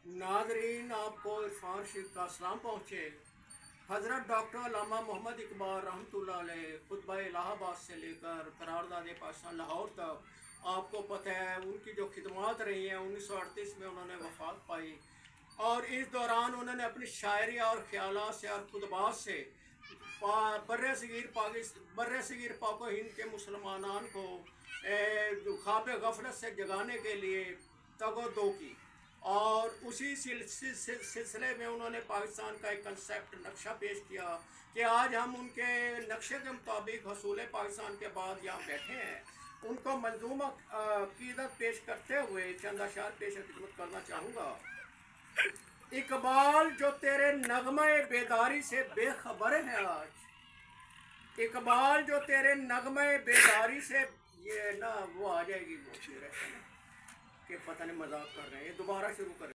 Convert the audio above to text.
नाजरीन, आपको इरफान शेख का सलाम पहुँचे। हज़रत डॉक्टर अल्लामा मोहम्मद इकबाल रहमतुल्लाह अलैह खुतबा इलाहाबाद से लेकर करारदाद पाकिस्तान लाहौर तक आपको पता है उनकी जो खिदमात रही हैं। 1938 में उन्होंने वफ़ात पाई और इस दौरान उन्होंने अपनी शायरी और ख्यालात से और खुतबात से बर्र सगीर पाको हिंद के मुसलमानान को ख्वाब गफलत से जगाने के लिए तगो-दो की और उसी सिलसिले में उन्होंने पाकिस्तान का एक कंसेप्ट नक्शा पेश किया कि आज हम उनके नक्शे के मुताबिक हसूल पाकिस्तान के बाद यहाँ बैठे हैं। उनको मंजूमा क़ीदत पेश करते हुए चंद अशार पेश खिदमत करना चाहूँगा। इकबाल जो तेरे नगमे बेदारी से बेखबर है आज, इकबाल जो तेरे नगमे बेदारी से, ये ना वो आ जाएगी वो कि पता नहीं मजाक कर रहे हैं, ये दोबारा शुरू कर